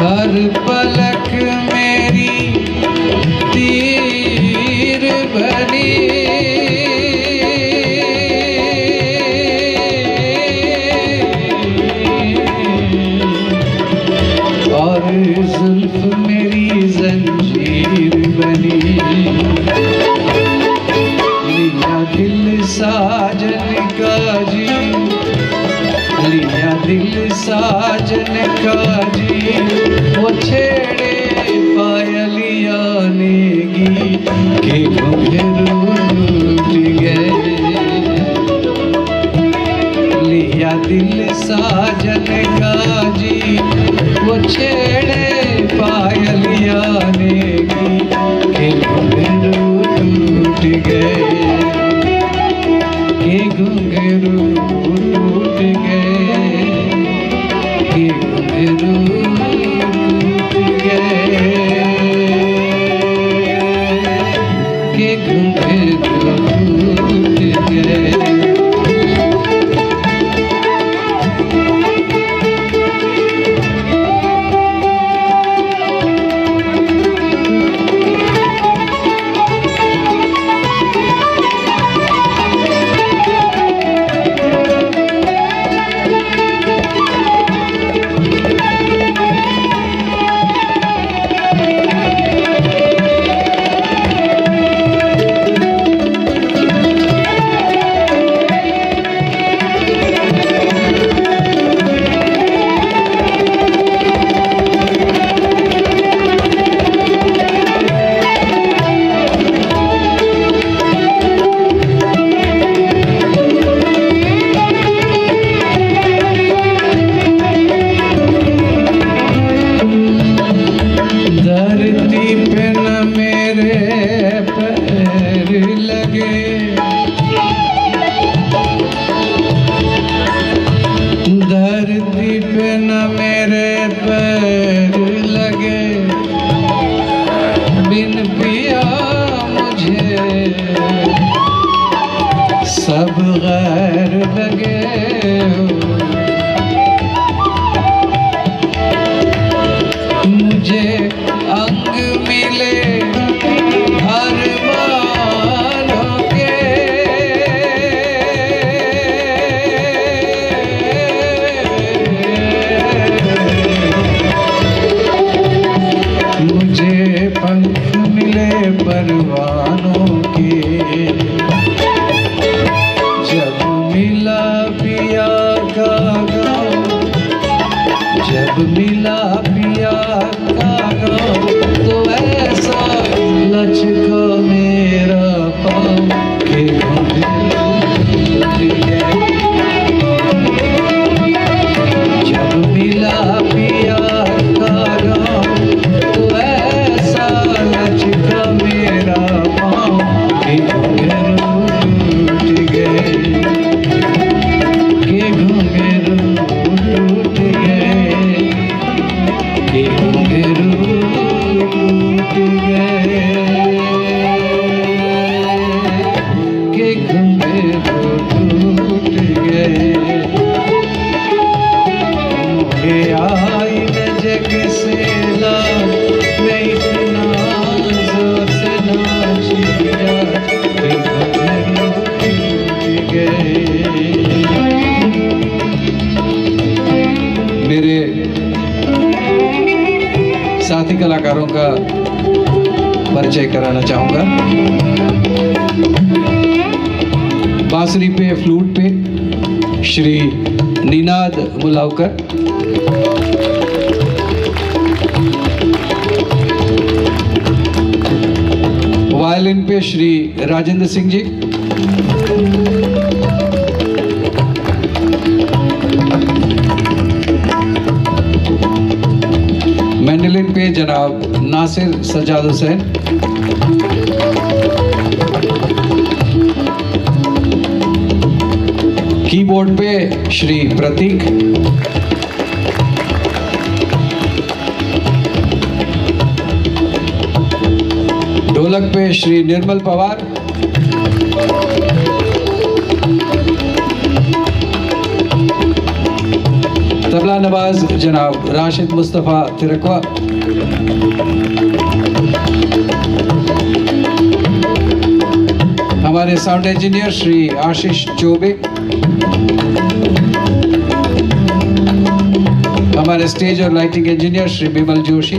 हर पलक मेरी तीर बनी, और जुल्फ मेरी जंजीर बनी, लिया दिल साजन का जी, लिया दिल साजन का जी, वो छेड़े पायलिया नेगी के घुंघरू टूट गए, लिया दिल साजन का जी, वो छेड़े पायलिया नेगी के घुंघरू टूट गए। सब गैर लगे मुझे अंग मिले हर मानों के मुझे पंख मिले परवानों के जब मिला पिया का गाँव जब मिला पिया का गाँव तो ऐसा लचका मेरा पाँव के जब मिला पिया का गाँव तो ऐसा लचका मेरा पाँव के मेरे साथी कलाकारों का परिचय कराना चाहूँगा। बांसुरी पे फ्लूट पे श्री निनाद मुलावकर, वायलिन पे श्री राजेंद्र सिंह जी, मैंडोलिन पे जनाब नासिर सज्जाद हुसैन, कीबोर्ड पे श्री प्रतीक, ढोलक पे श्री निर्मल पवार, तबला नवाज जनाब राशिद मुस्तफ़ा तिरकवा, हमारे साउंड इंजीनियर श्री आशीष चौबे, हमारे स्टेज और लाइटिंग इंजीनियर श्री बिमल जोशी,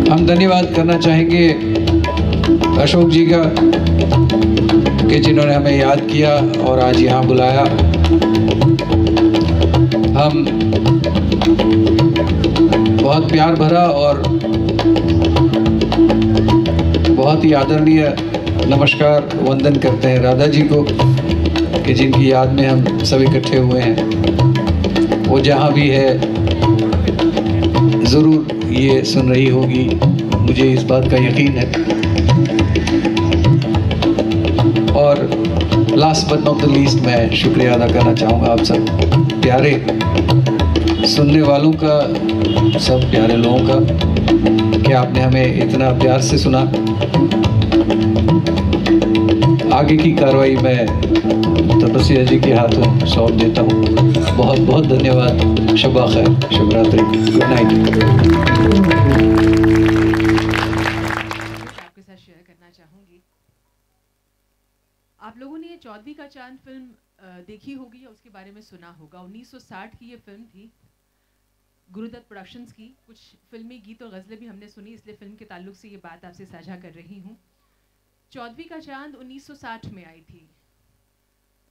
हम धन्यवाद करना चाहेंगे अशोक जी का कि जिन्होंने हमें याद किया और आज यहाँ बुलाया। हम बहुत प्यार भरा और बहुत ही आदरणीय नमस्कार वंदन करते हैं राधा जी को कि जिनकी याद में हम सब इकट्ठे हुए हैं। वो जहाँ भी है ज़रूर ये सुन रही होगी, मुझे इस बात का यकीन है। और last but not the least मैं शुक्रिया अदा करना चाहूँगा आप सब प्यारे सुनने वालों का, सब प्यारे लोगों का कि आपने हमें इतना प्यार से सुना। आगे की कार्रवाई मैं तपस्या जी के हाथों सौंप देता हूँ। बहुत बहुत धन्यवाद। शब्बा खैर, शुभ रात्रि, गुड नाइट। आपके साथ शेयर करना चाहूँगी, आप लोगों ने ये 14वीं का चांद फिल्म देखी होगी या उसके बारे में सुना होगा। 1960 की ये फिल्म थी, गुरुदत्त प्रोडक्शंस की। कुछ फिल्मी गीत और गज़लें भी हमने सुनी, इसलिए फिल्म के ताल्लुक से ये बात आपसे साझा कर रही हूँ। 14वीं का चांद 1960 में आई थी।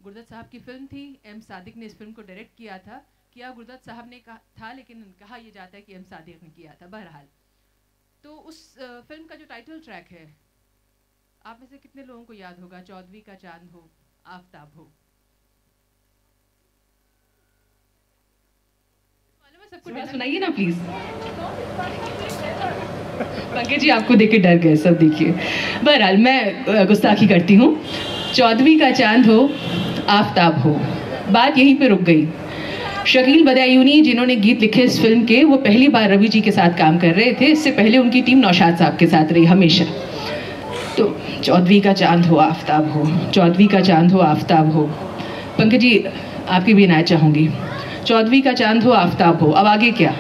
गुरुदत्त साहब की फिल्म थी। एम सादिक ने इस फिल्म को डायरेक्ट किया था। किया गुरुदत्त साहब ने कहा था, लेकिन कहा यह जाता है कि एम सादिक ने किया था। बहरहाल, तो उस फिल्म का जो टाइटल ट्रैक है, आप में से कितने लोगों को याद होगा? 14वीं का चांद हो, आफताब हो। सबको सुनाइए ना प्लीज। पंकज जी आपको देख के डर गए सब, देखिए। बहरहाल, मैं गुस्ताखी करती हूँ। 14वीं का चांद हो, आफताब हो, बात यहीं पे रुक गई। शकील बदायूनी जिन्होंने गीत लिखे इस फिल्म के, वो पहली बार रवि जी के साथ काम कर रहे थे। इससे पहले उनकी टीम नौशाद साहब के साथ रही हमेशा। तो 14वीं का चांद हो, आफताब हो, 14वीं का चांद हो, आफताब हो। पंकज जी आपकी भी इनायत चाहूँगी। 14वीं का चांद हो, आफताब हो, अब आगे क्या?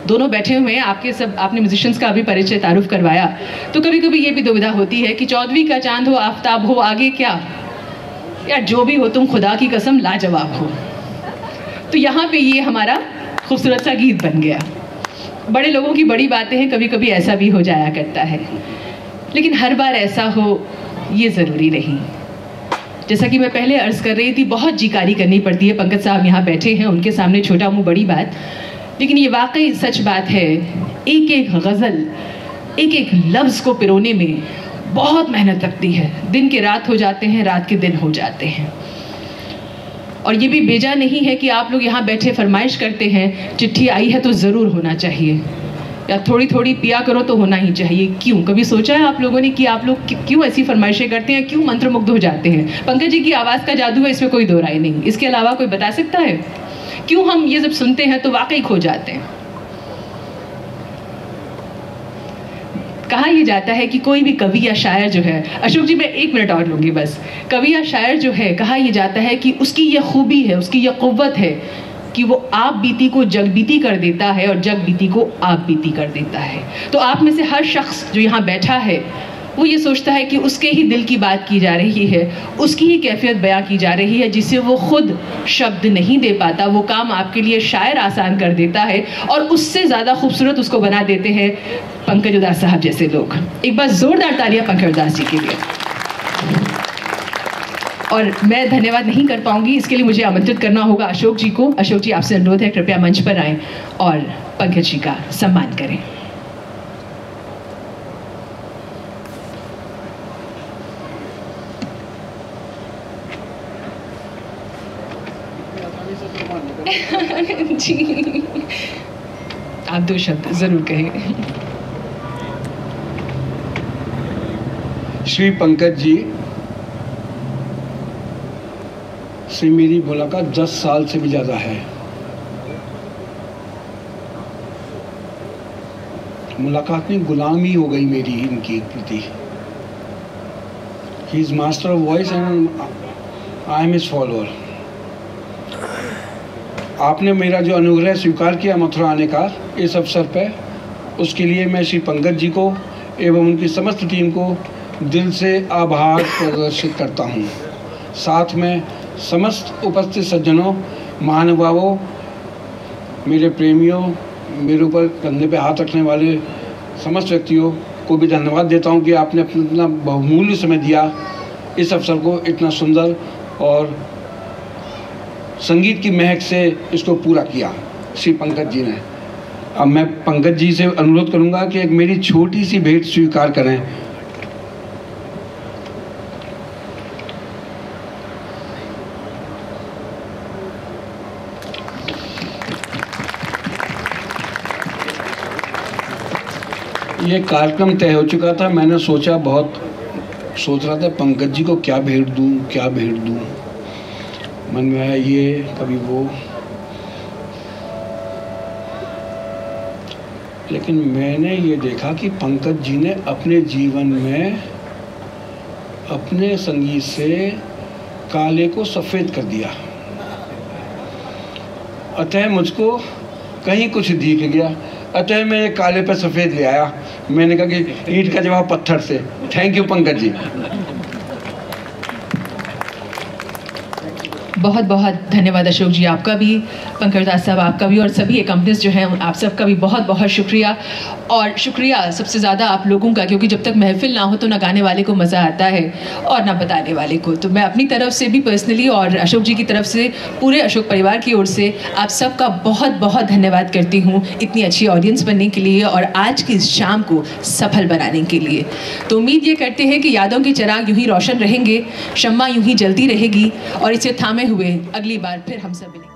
दोनों बैठे हुए हैं, आपने म्यूजिशियंस का भी परिचय तारुफ करवाया, तो कभी कभी ये भी दुविधा होती है कि 14वीं का चांद हो, आफताब हो, आगे क्या? यार जो भी हो, तुम खुदा की कसम लाजवाब हो। तो यहाँ पे ये हमारा खूबसूरत सा गीत बन गया। बड़े लोगों की बड़ी बातें हैं, कभी कभी ऐसा भी हो जाया करता है, लेकिन हर बार ऐसा हो ये ज़रूरी नहीं। जैसा कि मैं पहले अर्ज़ कर रही थी, बहुत जीकारी करनी पड़ती है। पंकज साहब यहाँ बैठे हैं, उनके सामने छोटा मुँह बड़ी बात, लेकिन ये वाकई सच बात है। एक एक गज़ल, एक एक लफ्ज़ को पिरोने में बहुत मेहनत लगती है। दिन के रात हो जाते हैं, रात के दिन हो जाते हैं। और ये भी बेजा नहीं है कि आप लोग यहाँ बैठे फरमाइश करते हैं, चिट्ठी आई है तो ज़रूर होना चाहिए, या थोड़ी थोड़ी पिया करो तो होना ही चाहिए। क्यों? कभी सोचा है आप लोगों ने कि आप लोग क्यों ऐसी फरमाइशें करते हैं, क्यों मंत्रमुग्ध हो जाते हैं? पंकज जी की आवाज़ का जादू है, इसमें कोई दो राय नहीं। इसके अलावा कोई बता सकता है क्यों हम ये जब सुनते हैं तो वाकई खो जाते हैं? कहा यह जाता है कि कोई भी कवि या शायर जो है, अशोक जी मैं 1 मिनट और लूंगी बस, कवि या शायर जो है, कहा यह जाता है कि उसकी यह खूबी है, उसकी यह कुव्वत है कि वो आप बीती को जग बीती कर देता है और जग बीती को आप बीती कर देता है। तो आप में से हर शख्स जो यहाँ बैठा है वो ये सोचता है कि उसके ही दिल की बात की जा रही है, उसकी ही कैफियत बयां की जा रही है, जिसे वो खुद शब्द नहीं दे पाता। वो काम आपके लिए शायर आसान कर देता है और उससे ज़्यादा खूबसूरत उसको बना देते हैं पंकज उदास साहब जैसे लोग। एक बार जोरदार तालियां पंकज उदास जी के लिए। और मैं धन्यवाद नहीं कर पाऊंगी, इसके लिए मुझे आमंत्रित करना होगा अशोक जी को। अशोक जी आपसे अनुरोध है, कृपया मंच पर आएं और पंकज जी का सम्मान करें। जी आप 2 शब्द जरूर कहें। श्री पंकज जी से मेरी मुलाकात 10 साल से भी ज़्यादा है। मुलाकात में गुलामी हो गई मेरी इनकी प्रति। He is master of voice and I am his follower. आपने मेरा जो अनुग्रह स्वीकार किया मथुरा आने का इस अवसर पर, उसके लिए मैं श्री पंकज जी को एवं उनकी समस्त टीम को दिल से आभार प्रदर्शित करता हूँ। साथ में समस्त उपस्थित सज्जनों, महानुभावों, मेरे प्रेमियों, मेरे ऊपर कंधे पे हाथ रखने वाले समस्त व्यक्तियों को भी धन्यवाद देता हूँ कि आपने अपना बहुमूल्य समय दिया इस अवसर को इतना सुंदर और संगीत की महक से इसको पूरा किया श्री पंकज जी ने। अब मैं पंकज जी से अनुरोध करूँगा कि एक मेरी छोटी सी भेंट स्वीकार करें। ये कार्यक्रम तय हो चुका था। मैंने सोच रहा था पंकज जी को क्या भेंट दूं। मन में आया ये, कभी वो। लेकिन मैंने ये देखा कि पंकज जी ने अपने जीवन में अपने संगीत से काले को सफ़ेद कर दिया। अतः मुझको कहीं कुछ दिख गया, अतः मैं ये काले पर सफ़ेद ले आया। मैंने कहा कि ईंट का जवाब पत्थर से। Thank you Pankaj ji. बहुत बहुत धन्यवाद अशोक जी, आपका भी, पंकज दास साहब आपका भी, और सभी कंपनीज जो हैं आप सबका भी बहुत बहुत शुक्रिया। और शुक्रिया सबसे ज़्यादा आप लोगों का, क्योंकि जब तक महफिल ना हो तो ना गाने वाले को मज़ा आता है और ना बताने वाले को। तो मैं अपनी तरफ से भी पर्सनली और अशोक जी की तरफ से, पूरे अशोक परिवार की ओर से आप सबका बहुत बहुत धन्यवाद करती हूँ इतनी अच्छी ऑडियंस बनने के लिए और आज की इस शाम को सफल बनाने के लिए। तो उम्मीद ये करते हैं कि यादों के चिराग यूँ ही रोशन रहेंगे, शम्मा यूँ ही जलती रहेगी और इसे थामे हुए अगली बार फिर हम सब मिलेंगे।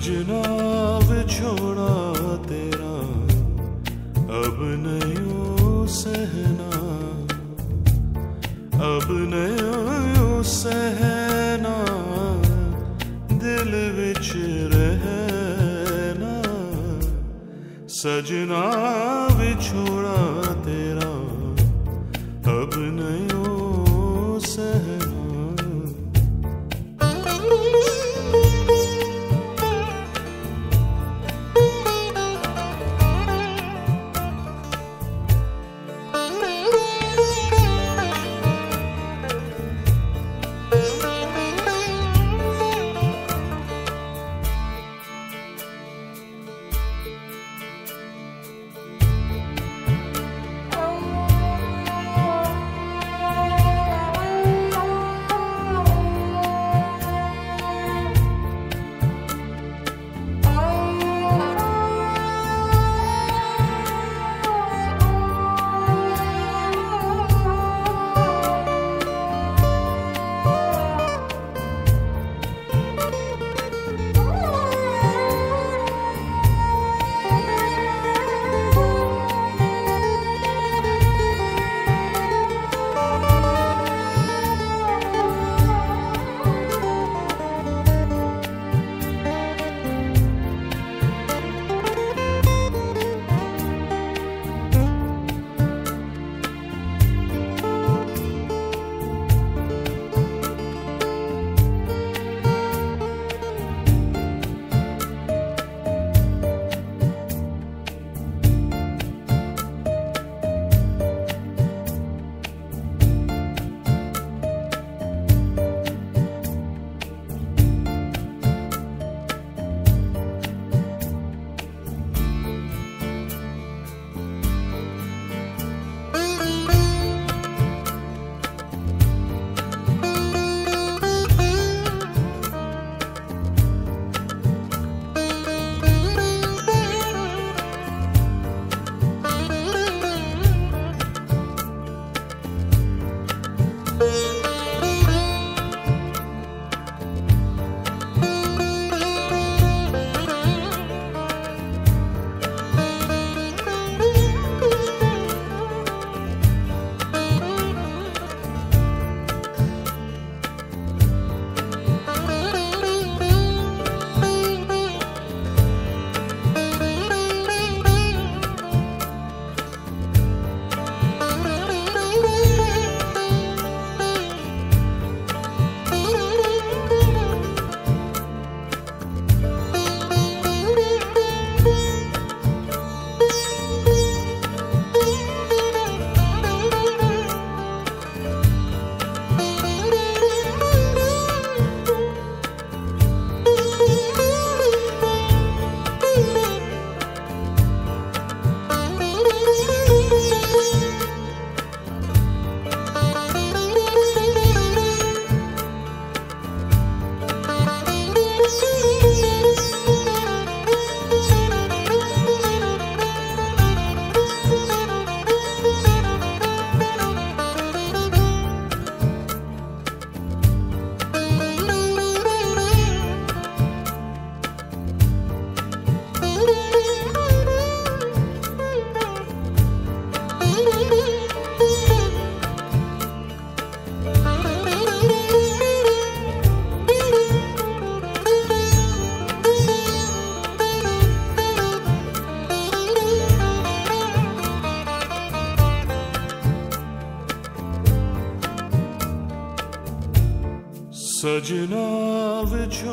सजना विछोड़ा तेरा अब नहीं सहना, अब नहीं सहना, दिल विच रहना। सजना विछोड़ा तेरा अब नहीं सहना। सजना विछोड़ा